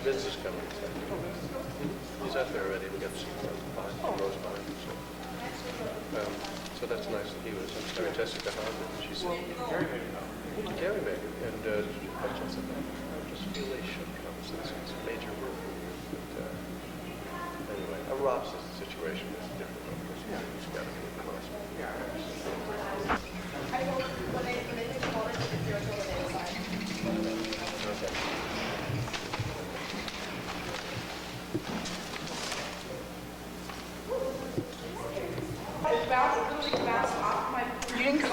Vince is coming. He's out there already. We got some behind, rows behind him. So that's nice that he was. I'm sorry, Jessica Hoffman. She's Gary Maker. And questions about I just feel they should come since it's a major group. But anyway, Rob's situation is different. He's got to be across. I know when they take the water, it's 0 till the day side. Okay. It literally bounced off my. You didn't come.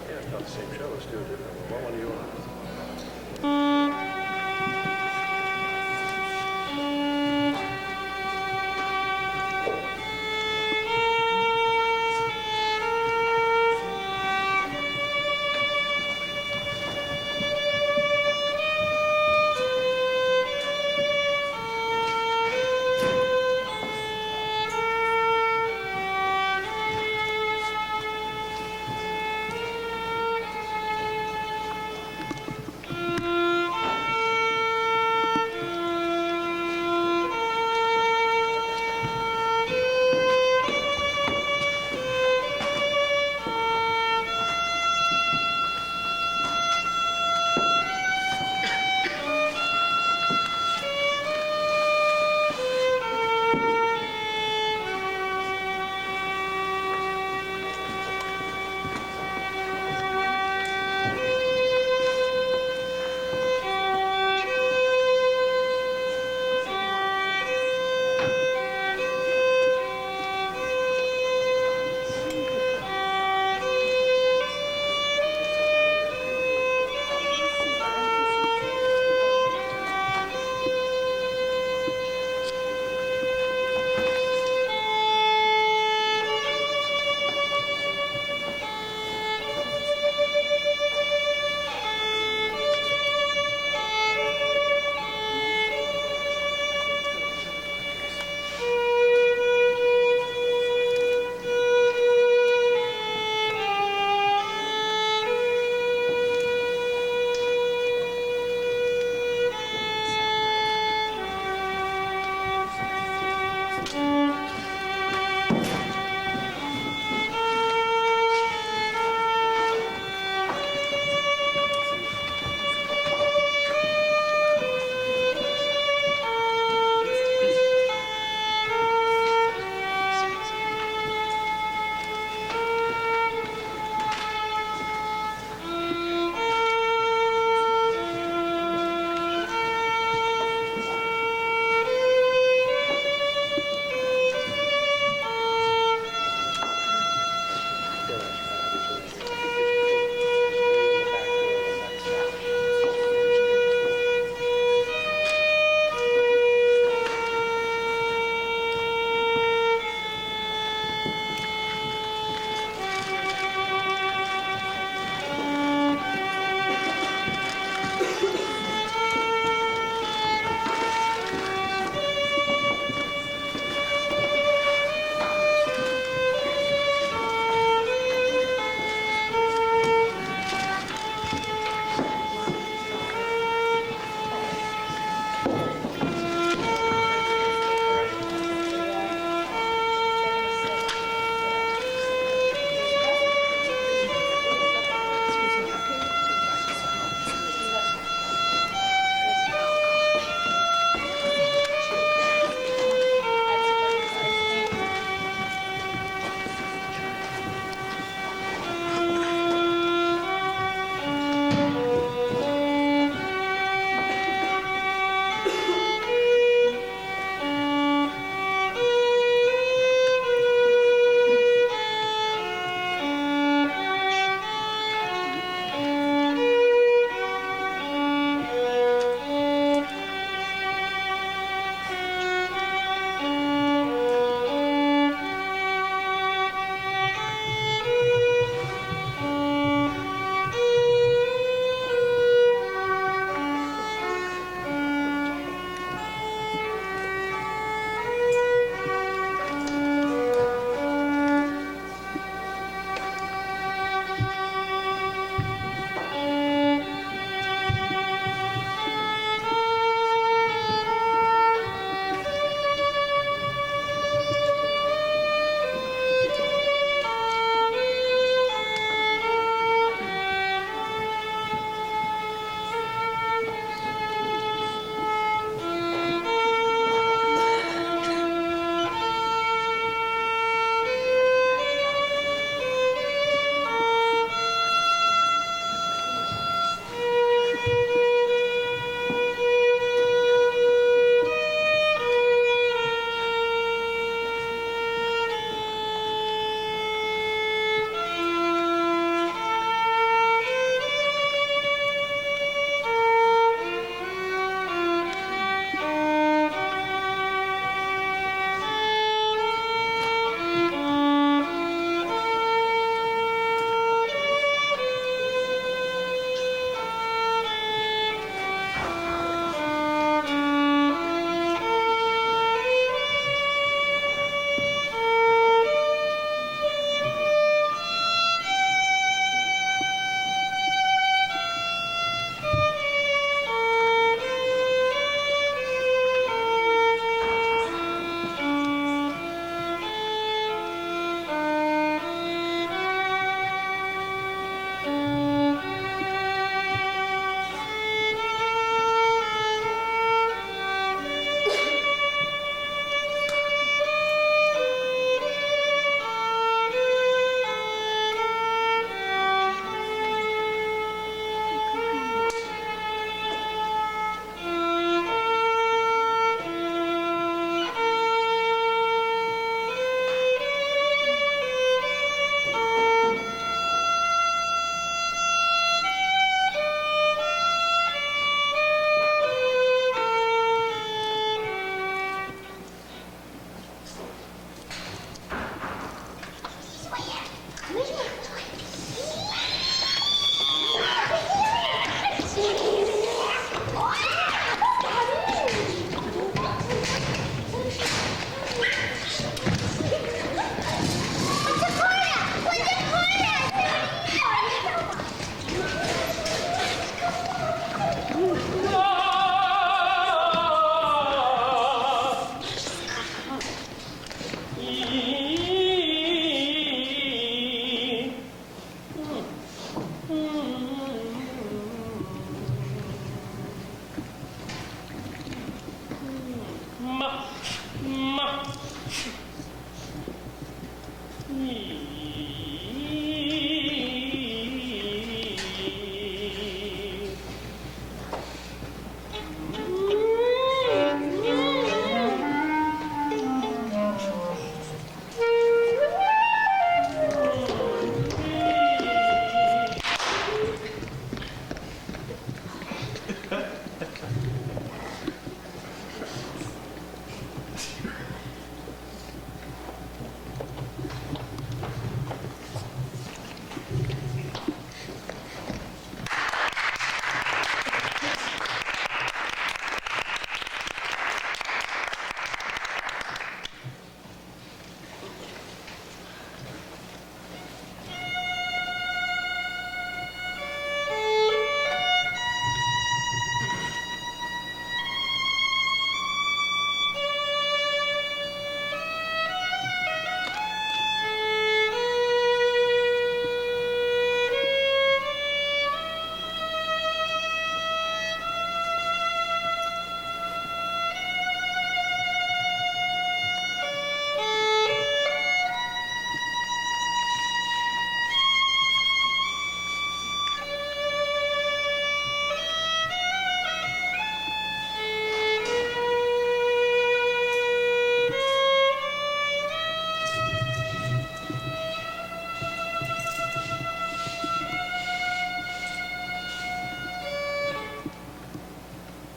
Yeah, it's not the same show. Let's do a different one. What one do you want?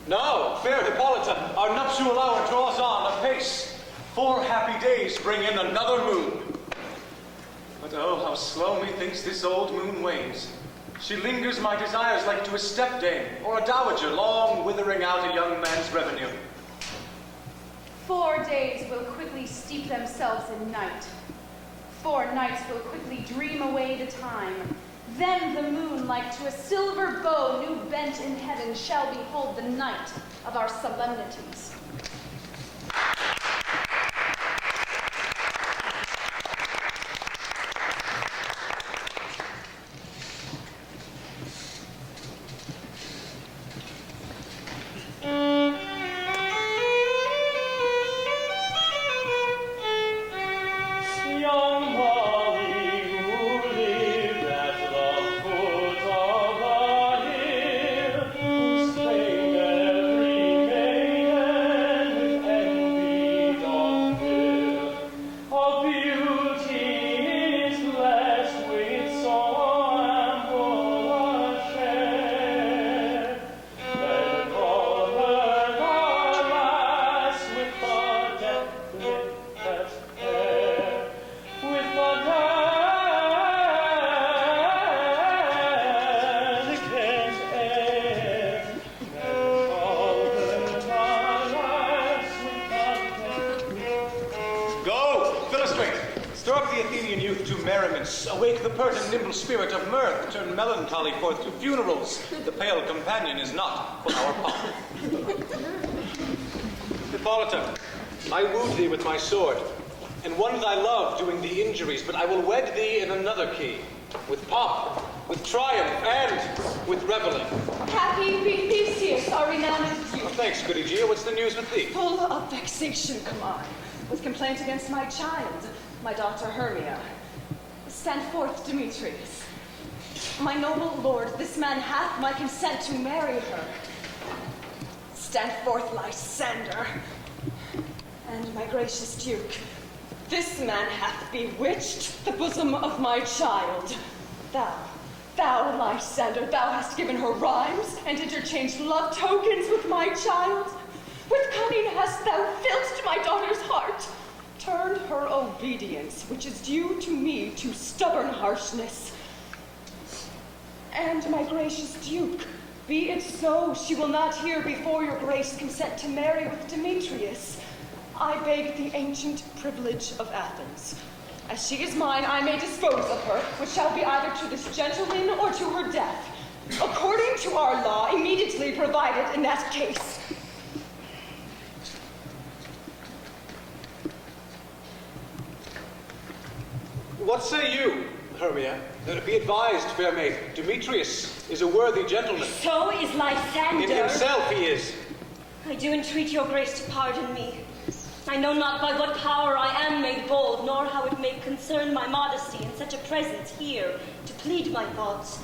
Now, fair Hippolyta, our nuptial hour draws on apace. 4 happy days bring in another moon. But oh, how slow methinks this old moon wanes. She lingers my desires like to a stepdame or a dowager long withering out a young man's revenue. 4 days will quickly steep themselves in night. 4 nights will quickly dream away the time. Then the moon, like to a silver bow new bent in heaven, shall behold the night of our solemnities. Awake the pert and nimble spirit of mirth, turn melancholy forth to funerals. The pale companion is not for our pomp. Hippolyta, I wooed thee with my sword, and won thy love doing thee injuries, but I will wed thee in another key, with pomp, with triumph, and with revelling. Happy be Theseus, our renowned youth. Oh, thanks, good Aegea. What's the news with thee? Full of vexation come I, with complaint against my child, my daughter Hermia. Stand forth, Demetrius. My noble lord, this man hath my consent to marry her. Stand forth, Lysander. And my gracious duke, this man hath bewitched the bosom of my child. Thou, Lysander, thou hast given her rhymes and interchanged love tokens with my child. With cunning hast thou filched my daughter's heart, turned her obedience, which is due to me, to stubborn harshness. And my gracious duke, be it so, she will not here before your grace consent to marry with Demetrius. I beg the ancient privilege of Athens. As she is mine, I may dispose of her, which shall be either to this gentleman or to her death, according to our law immediately provided in that case. What say you, Hermia? Be advised, fair maid, Demetrius is a worthy gentleman. So is Lysander. In himself he is. I do entreat your grace to pardon me. I know not by what power I am made bold, nor how it may concern my modesty in such a presence here to plead my thoughts.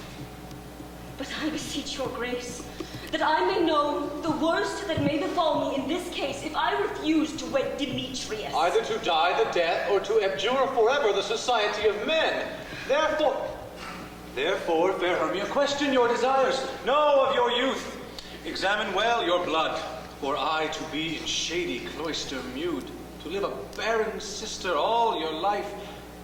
But I beseech your grace, that I may know the worst that may befall me in this case if I refuse to wed Demetrius. Either to die the death, or to abjure forever the society of men. Therefore, fair Hermia, question your desires. Know of your youth. Examine well your blood. For I to be in shady cloister mewed, to live a barren sister all your life,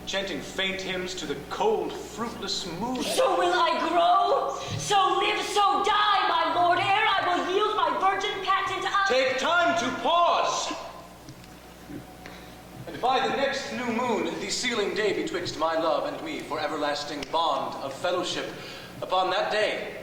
chanting faint hymns to the cold, fruitless mood. So will I grow, so live, so die, my lord, ere I will yield my virgin patent unto... Take time to pause. And by the next new moon, the sealing day betwixt my love and me for everlasting bond of fellowship, upon that day,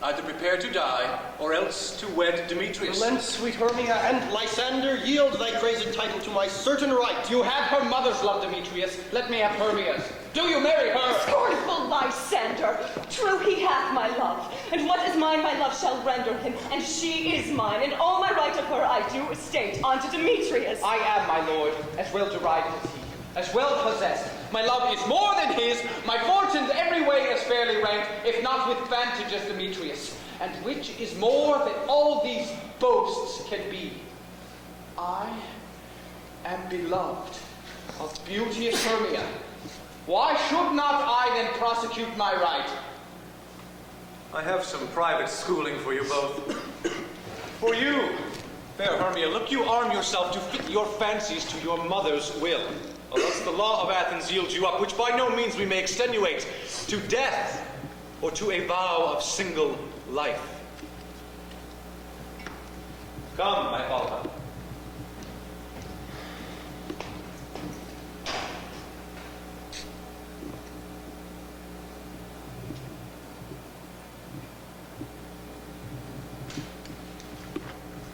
either prepare to die, or else to wed Demetrius. Relent, sweet Hermia, and Lysander, yield thy crazy title to my certain right. You have her mother's love, Demetrius. Let me have Hermia's. Do you marry her? Scornful Lysander! True, he hath my love, and what is mine my love shall render him, and she is mine, and all my right of her I do estate unto Demetrius. I am, my lord, as well derived as he, as well possessed. My love is more than his, my fortunes every way as fairly ranked, if not with vantage as Demetrius. And which is more than all these boasts can be, I am beloved of beauteous Hermia. Why should not I then prosecute my right? I have some private schooling for you both. For you, fair Hermia, look you arm yourself to fit your fancies to your mother's will. Or else the law of Athens yields you up, which by no means we may extenuate, to death or to a vow of single life. Come, my father.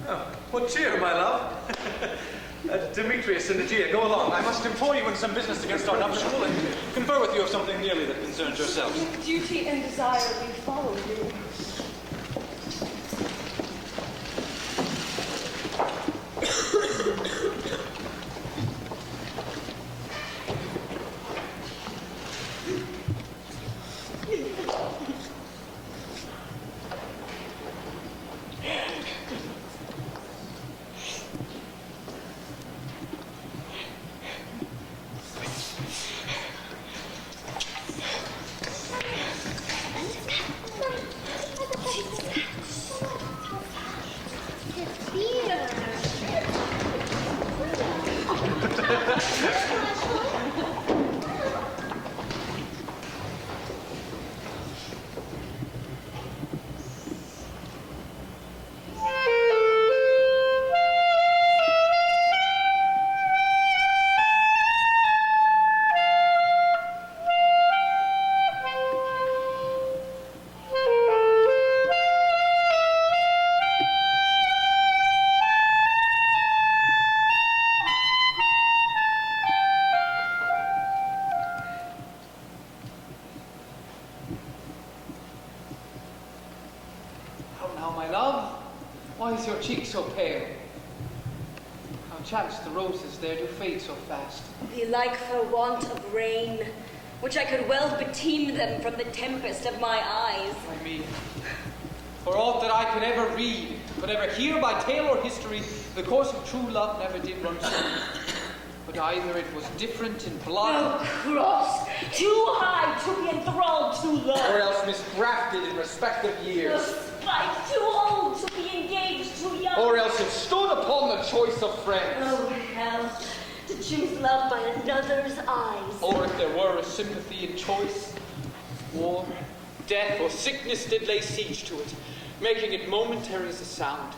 Oh, what cheer, my love? Demetrius and Aegea, go along. I must employ you in some business against our nuptial and confer with you of something nearly that concerns yourselves. With duty and desire we follow you. Why is your cheek so pale? How chance the roses there do fade so fast? Belike for want of rain, which I could well beteem them from the tempest of my eyes. I mean, for aught that I could ever read, could ever hear by tale or history, the course of true love never did run so. But either it was different in blood, Oh, cross, too high to be enthralled too low. or else misgrafted in respective years, Spite, too old to be engaged too young. or else it stood upon the choice of friends. Oh, hell, to choose love by another's eyes. Or if there were a sympathy in choice, war, death, or sickness did lay siege to it, making it momentary as a sound,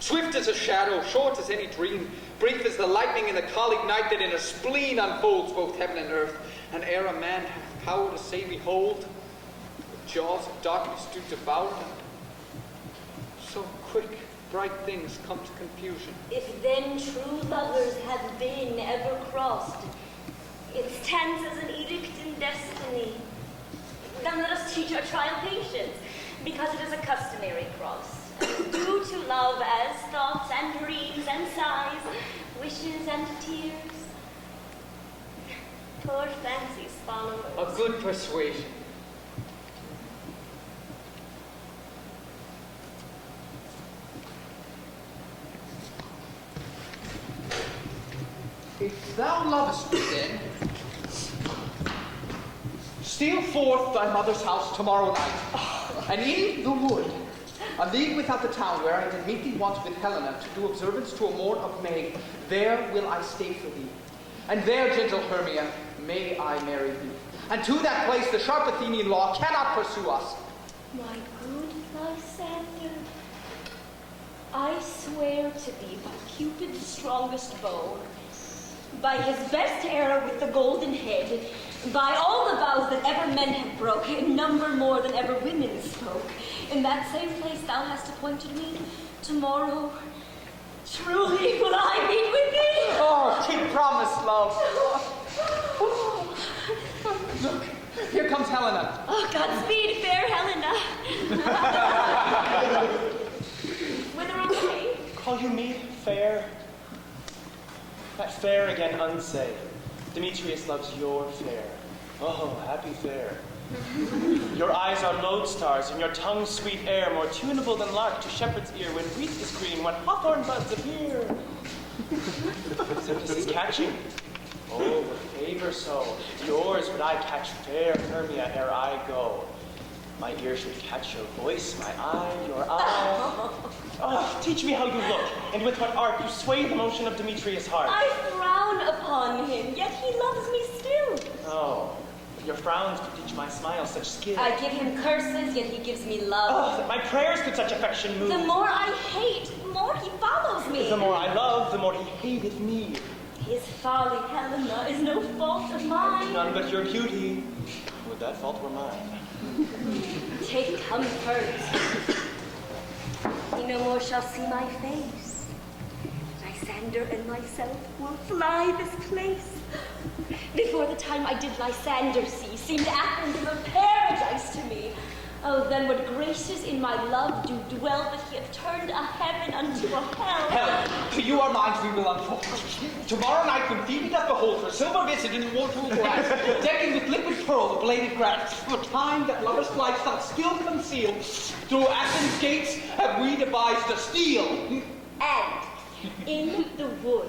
swift as a shadow, short as any dream, brief as the lightning in the colleague night that in a spleen unfolds both heaven and earth, and ere a man hath power to say, behold, the jaws of darkness do devour them. So quick, bright things come to confusion. If then true lovers have been ever crossed, it stands as an edict in destiny. Then let us teach our child patience, because it is a customary cross. due to love as thoughts and dreams and sighs, wishes and tears. Poor fancy's followers. A good persuasion. If thou lovest me, then, steal forth thy mother's house tomorrow night, and in the wood, a league without the town, where I did meet thee once with Helena to do observance to a morn of May, there will I stay for thee. And there, gentle Hermia, may I marry thee. And to that place the sharp Athenian law cannot pursue us. My good Lysander, I swear to thee by Cupid's strongest bow, by his best arrow with the golden head, by all the vows that ever men have broke, in number more than ever women spoke, in that same place thou hast appointed me, tomorrow, truly will I meet with thee. Oh, keep promise, love. Look, here comes Helena. Oh, Godspeed, fair Helena. Whither away? Call you me fair? That fair again unsay. Demetrius loves your fair. Oh, happy fair. Your eyes are lodestars, and your tongue's sweet air more tunable than lark to shepherd's ear when wheat is green, when hawthorn buds appear. This is catching. Oh, with favor so, yours would I catch fair Hermia ere I go. My ear should catch your voice, my eye, your eye. Oh, teach me how you look, and with what art you sway the motion of Demetrius' heart. I frown upon him, yet he loves me still. Oh, your frowns could teach my smile such skill. I give him curses, yet he gives me love. Oh, that my prayers could such affection move. The more I hate, the more he follows me. The more I love, the more he hated me. His folly, Helena, is no fault of mine. None but your beauty. Would that fault were mine. Take comfort. He no more shall see my face. Lysander and myself will fly this place. Before the time I did Lysander see, seemed Athens a paradise to me. Oh, then what graces in my love do dwell, that he hath turned a heaven unto a hell. Helen, to you our minds we will unfold. Tomorrow night when Phoebe doth behold her silver visage in the waterful glass, decking with liquid pearl the bladed grass, for time that lovers' flights doth still conceal, through Athens' gates have we devised a steal. And in the wood,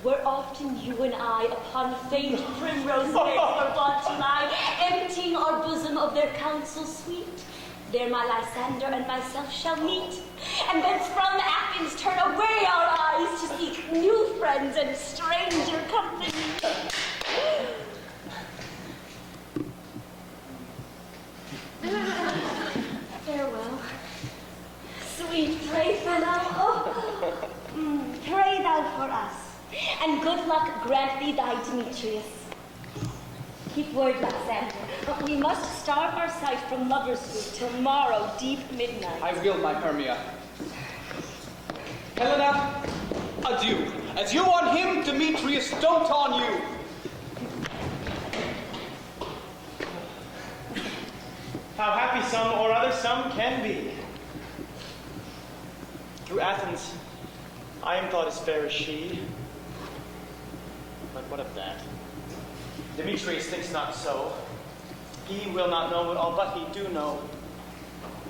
where often you and I upon faint primrose beds were wont to lie, emptying our bosom of their counsel sweet, there my Lysander and myself shall meet, and thence from Athens turn away our eyes to seek new friends and stranger company. Farewell. Sweet playfellow, oh, pray thou for us, and good luck grant thee thy Demetrius. Keep word, Lysander, but we must start our sight from lovers' food tomorrow, deep midnight. I will, my Hermia. Helena, adieu. As you on him, Demetrius, don't on you. How happy some or other some can be. Through Athens, I am thought as fair as she. But what of that? Demetrius thinks not so. He will not know all but he do know.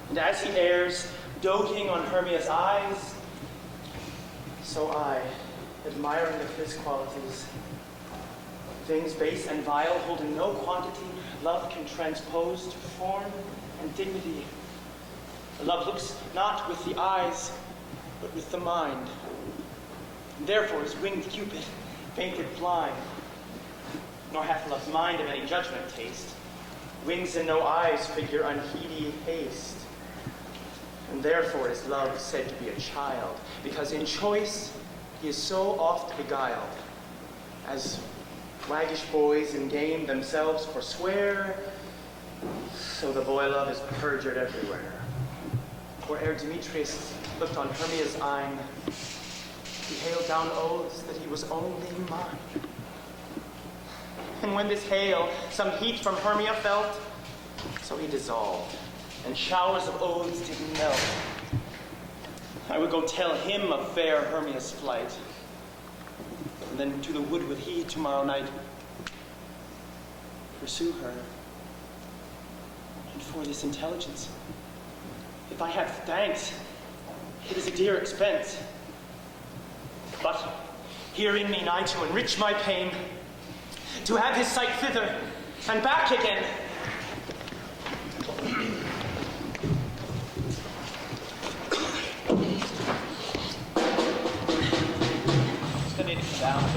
And as he errs, doting on Hermia's eyes, so I, admiring of his qualities, things base and vile, holding no quantity, love can transpose to form and dignity. Love looks not with the eyes, but with the mind. And therefore is winged Cupid painted blind. Nor hath love's mind of any judgment taste. Wings and no eyes figure unheedy haste. And therefore is love said to be a child, because in choice he is so oft beguiled, as waggish boys in game themselves forswear, so the boy love is perjured everywhere. For ere Demetrius looked on Hermia's eyne, he hailed down oaths that he was only mine. And when this hail some heat from Hermia felt, so he dissolved, and showers of oaths did melt. I would go tell him of fair Hermia's flight. And then to the wood would he tomorrow night pursue her. And for this intelligence, if I have thanks, it is a dear expense. But here in me nigh to enrich my pain, to have his sight thither and back again. Still need to come down.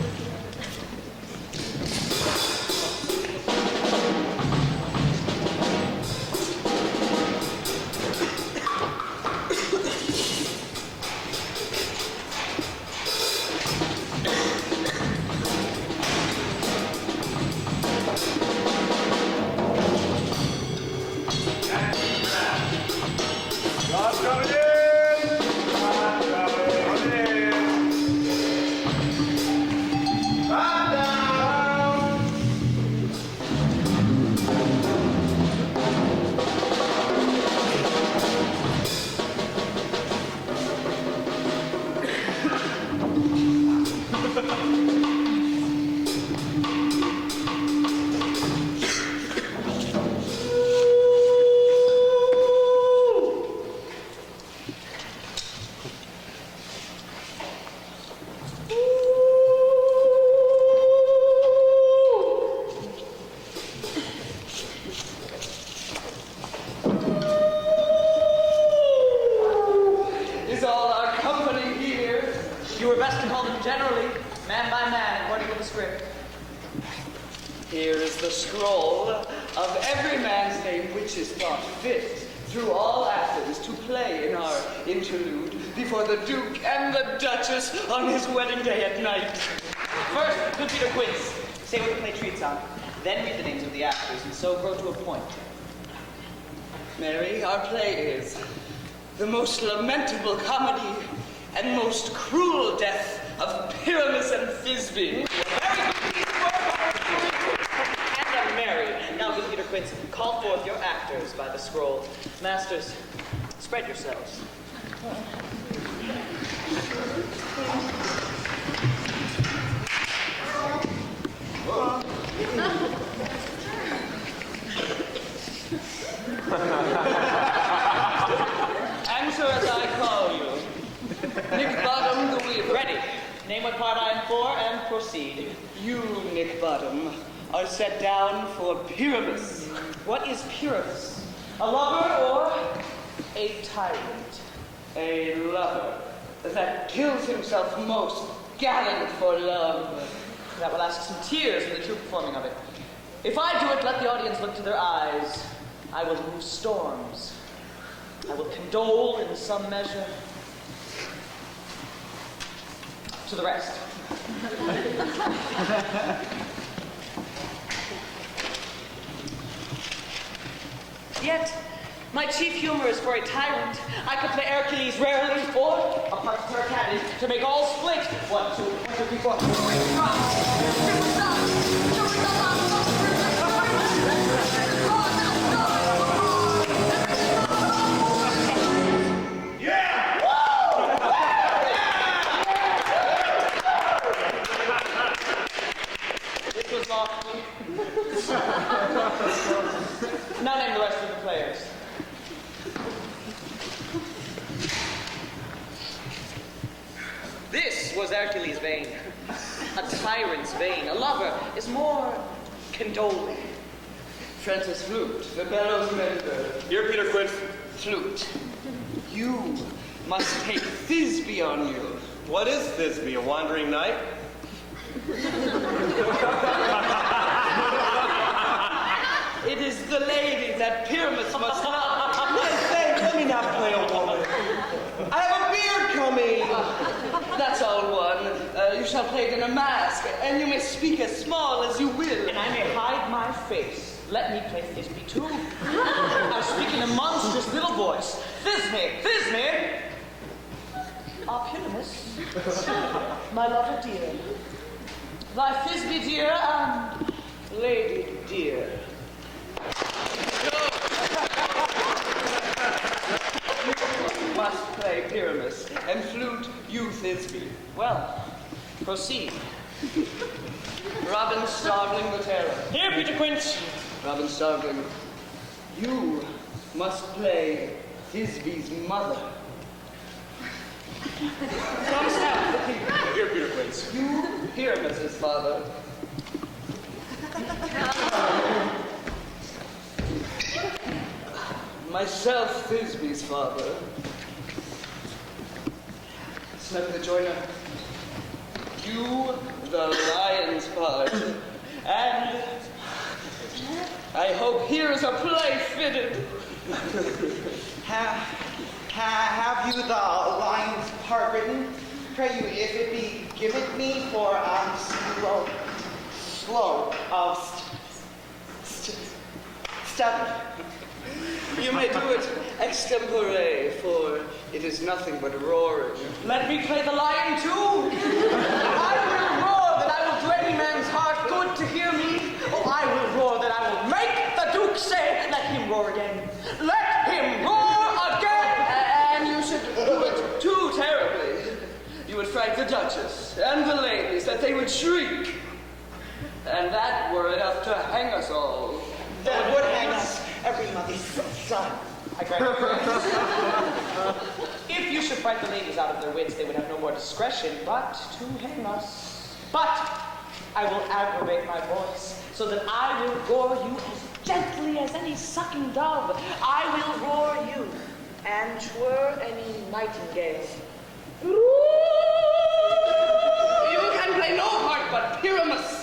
Here is the scroll of every man's name which is thought fit through all Athens to play in our interlude before the Duke and the Duchess on his wedding day at night. First, good Peter Quince, say what the play treats on, then read the names of the actors, and so grow to a point. Mary, our play is the most lamentable comedy and most cruel death of Pyramus and Thisbe. Very good piece of work, and a Mary. Now, good Peter Quince, call forth your actors by the scroll. Masters, spread yourselves. Answer as I call you. Nick Bottom, the weaver. Ready. Name what part I am for and proceed. You, Nick Bottom, are set down for Pyramus. What is Pyramus? A lover or a tyrant? A lover that kills himself most gallant for love. That will ask some tears in the true performing of it. If I do it, let the audience look to their eyes. I will move storms. I will condole in some measure. To the rest. Yet, my chief humor is for a tyrant. I could play Hercules rarely, or a part of Hyrcanus to make all split. 1, 2, 1, 2, 3, 4. Yeah! This was lofty. Now name the rest of the players. This was Hercules' vein. A tyrant's vein. A lover is more condoling. Francis Flute, the bellows mender. Here, Peter Quint. Flute, you must take Thisbe on you. What is Thisbe, a wandering knight? It is the lady that Pyramus must love. Thanks, let me not play a woman. I have a beard coming. That's all one. You shall play it in a mask, and you may speak as small as you will. And I may hide my face. Let me play Thisbe too. I speak in a monstrous little voice. Thisbe, Thisbe! Ah, Pyramus, my lover dear. Thy Thisbe dear and lady dear. You must play Pyramus, and flute you Thisbe. Well, proceed. Robin Starveling the Terror. Here, Peter Quince. Robin Starveling, you must play Thisbe's mother. Come stand. Here, Peter Quince. You Pyramus' father. Myself, Thisbe's father. Snug the joiner. You, the lion's part. And I hope here's a play fitted. Have you the lion's part written? Pray you, if it be given me for slow of study. You may do it extempore, for it is nothing but roaring. Let me play the lion too. I will roar that I will do any man's heart good to hear me. Oh, I will roar that I will make the Duke say, let him roar again. Let him roar again. And you should do it too terribly. You would frighten the Duchess and the ladies that they would shriek. And that were enough to hang us all. That would hang us every mother's son. I grant you. If you should fright the ladies out of their wits, they would have no more discretion but to hang us. But I will aggravate my voice so that I will roar you as gently as any sucking dove. I will roar you, and 'twere any nightingale. You can play no part but Pyramus.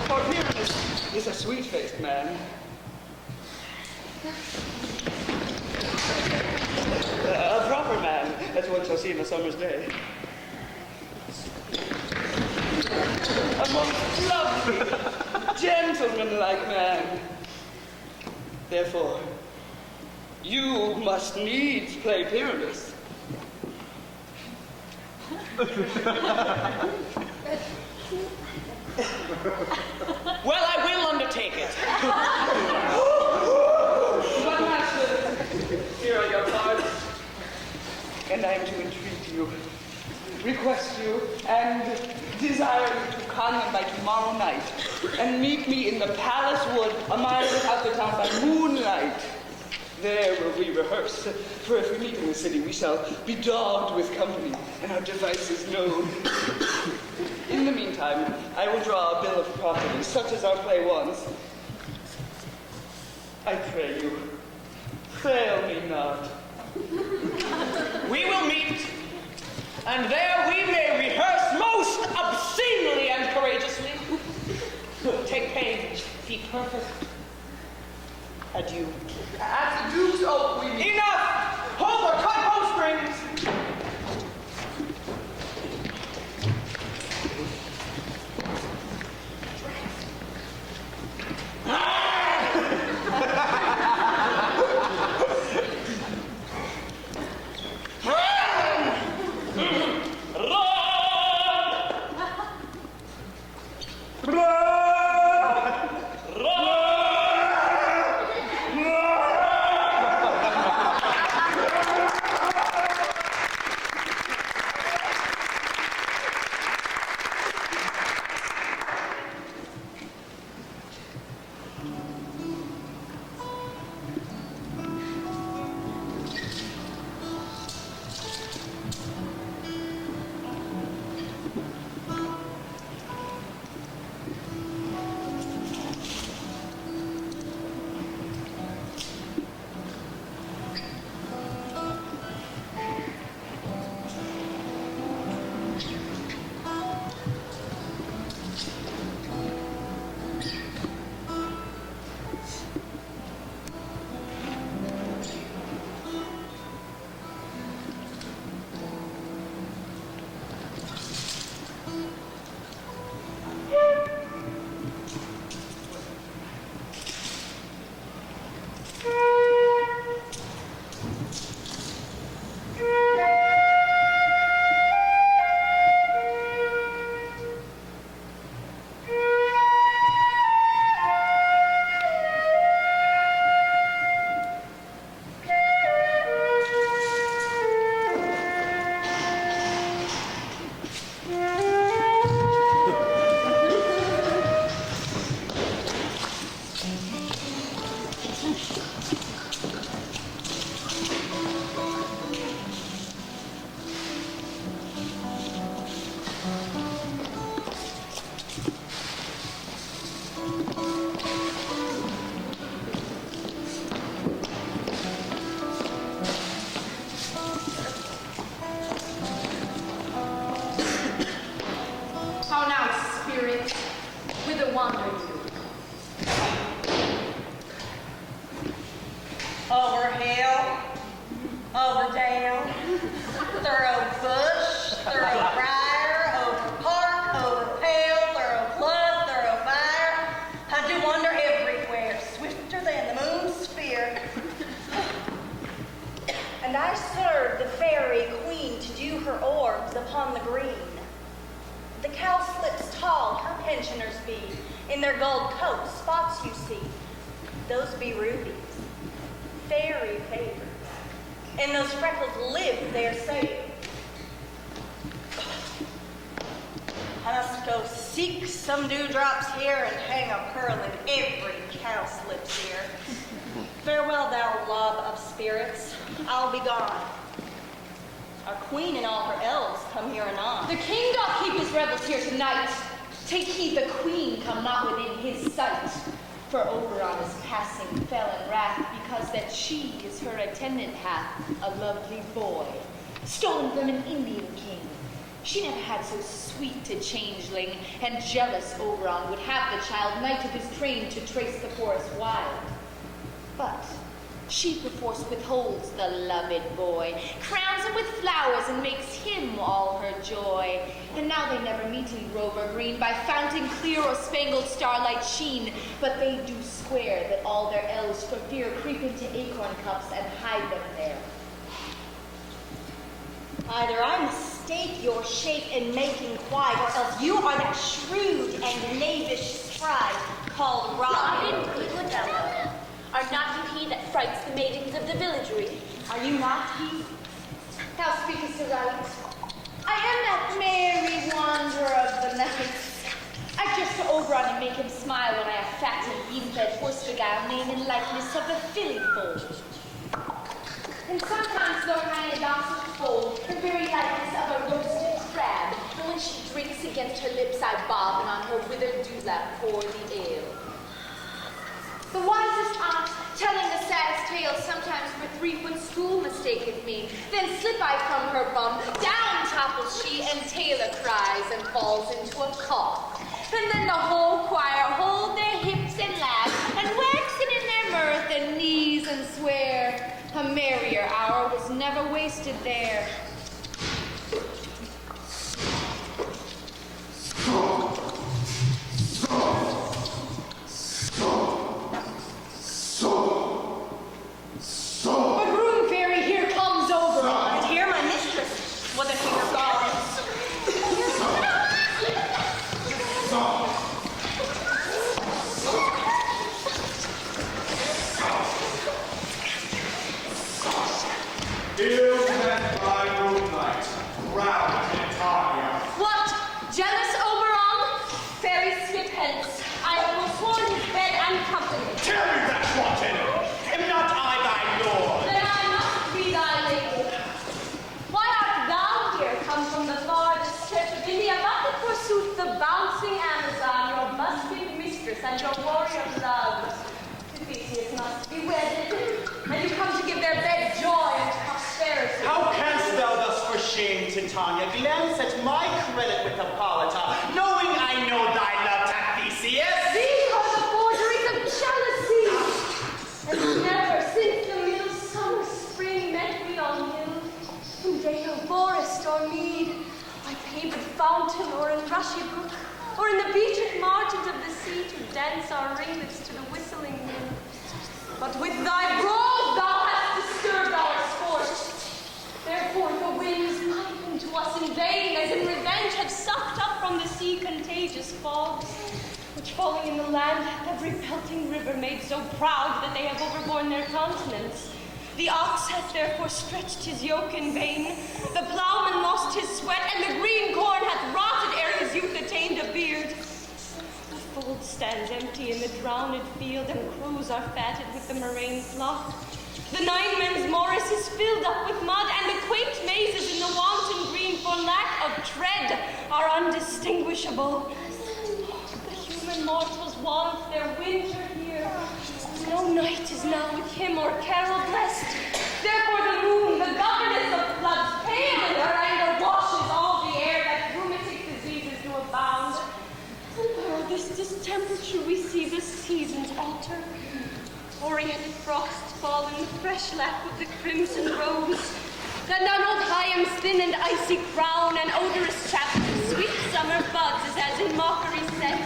For Pyramus is a sweet-faced man. A proper man, as one shall see in a summer's day. A most lovely, gentlemanlike man. Therefore, you must needs play Pyramus. Well, I will undertake it. But master, here are your cards. And I am to entreat you, request you, and desire you to come by tomorrow night and meet me in the palace wood a mile without the town by moonlight. There will we rehearse, for if we meet in the city, we shall be dogged with company, and our devices known. In the meantime, I will draw a bill of property, such as our play wants. I pray you, fail me not. We will meet, and there we may rehearse most obscenely and courageously. Take pain, be perfect. Adieu. At the Duke's oak we meet. Enough! Hold or cut bowstrings! How now, spirit? Whither wander you? Over hill, over dale, thorough bush, thorough briar, over park, over pale, thorough flood, thorough fire. I do wander everywhere, swifter than the moon's sphere. And I serve the fairy queen to dew her orbs upon the green. The cowslips tall, her pensioners be, in their gold coats, spots you see. Those be rubies, fairy favors. In those freckles live their saviour. I must go seek some dewdrops here and hang a pearl in every cowslip's ear. Farewell, thou lob of spirits, I'll be gone. Our queen and all her elves come here anon. The king doth keep his revels here tonight. Take heed the queen come not within his sight. For Oberon is passing fell in wrath, because that she is her attendant hath a lovely boy, stolen from an Indian king. She never had so sweet a changeling, and jealous Oberon would have the child knight of his train to trace the forest wild. But she perforce withholds the loved boy, crowns him with flowers, and makes him all her joy. And now they never meet in grove or green, by fountain clear or spangled starlight sheen, but they do swear that all their elves for fear creep into acorn cups and hide them there. Either I mistake your shape in making quite, or else you are that shrewd and knavish sprite called Robin Goodfellow. Are not you he that frights the maidens of the villagery? Are you not he? Thou speakest aright. I am that merry wanderer of the night. I just to Oberon and make him smile when I have fat and bean-fed horse beguile name in likeness of the filly foal. And sometimes though I adopts a foal, the very likeness of a roasted crab. And when she drinks against her lips, I bob, and on her withered dewlap pour the ale. The wisest aunt, telling the saddest tale, sometimes for 3-foot stool mistaketh me. Then slip I from her bum, down topples she, and Taylor cries and falls into a cough. And then the whole choir hold their hips and laugh, and waxen in their mirth and knees and swear. A merrier hour was never wasted there. But room fairy, here comes Oberon. And here my mistress, whether she were gone. Ill met by moonlight, round Italia. What? Jealous Oberon? Fairy, skip hence. I have forsworn his bed and company. Tell me that, wanton! Am not I thy lord? Then I must be thy lady. Why art thou here, come from the farthest stretch of India, but that forsooth the bouncing Amazon, your musket mistress and your warrior of love? To Theseus must be wedded, and you come to give their bed joy and prosperity. How canst thou thus for shame, Titania, glance at my credit with Hippolyta, knowing I know thy love to Theseus? These are the forgeries of jealousy. And never since the middle summer spring met we on hill, in dale, forest, or mead, by paved fountain, or in rushy brook, or in the beached margins of the sea, to dance our ringlets to the whistling wind. But with thy broad thou hast disturbed our sport. Therefore the winds pipe unto us in vain, as in revenge have sucked up from the sea contagious fogs, which falling in the land hath every pelting river made so proud that they have overborne their continents. The ox hath therefore stretched his yoke in vain, the plowman lost his sweat, and the green corn hath rotted ere his youth attained a beard. The folds stands empty in the drowned field, and crows are fatted with the murrain flock. The nine men's morris is filled up with mud, and the quaint mazes in the wanton green, for lack of tread, are undistinguishable. The human mortals want their winter here. No night is now with him or carol blessed. Therefore the moon, the governess of floods, pale in her anger, washes all the air that rheumatic diseases do abound. Oh, this distemperature we see the seasons alter. Orient frosts fall in the fresh lap of the crimson rose. And on old Hyam's thin and icy crown, an odorous chaplet of sweet summer buds is as in mockery set.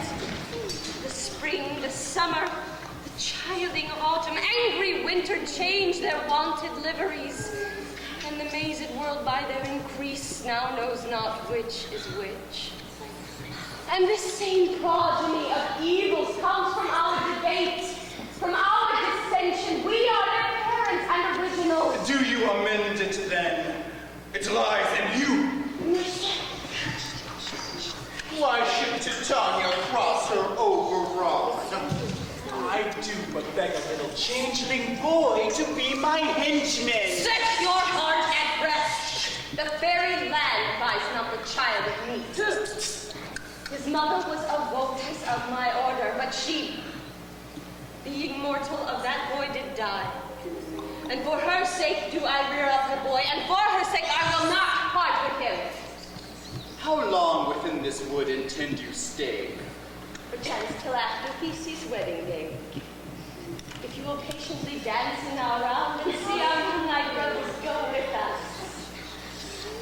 The spring, the summer, the childing autumn, angry winter change their wonted liveries, and the mazed world by their increase now knows not which is which. And this same progeny of evils comes from our debate, from our dissension. We are their parents and original. Do you amend it then? It lies in you. Why should Titania cross her overwrought? I do but beg a little changeling boy to be my henchman. Set your heart at rest. The fairy land buys not the child of meat. His mother was a votess of my order, but she, being mortal of that boy, did die. And for her sake do I rear up her boy, and for her sake I will not part with him. How long within this wood intend you stay? Perchance till after Theseus' wedding day. If you will patiently dance in our round and see our moonlight rose, go with us.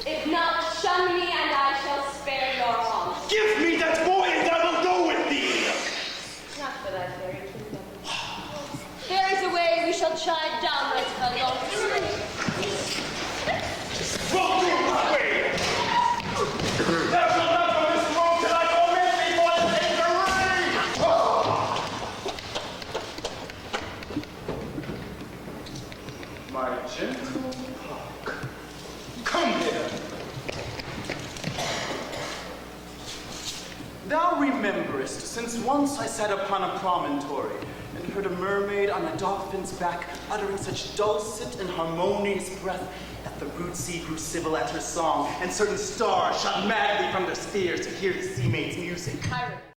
If not, shun me and I shall spare your arms. Give me that boy and I will go with thee! Not for that fairy kingdom. There is a way we shall chide downright her long stay. Won't do my way! Thou shalt not from this road till I torment thee for the danger rain! My gentle hawk, come here. Thou rememberest, since once I sat upon a promontory and heard a mermaid on a dolphin's back uttering such dulcet and harmonious breath that the rude sea grew civil at her song, and certain stars shot madly from their spheres to hear the sea maid's music. Tyrant.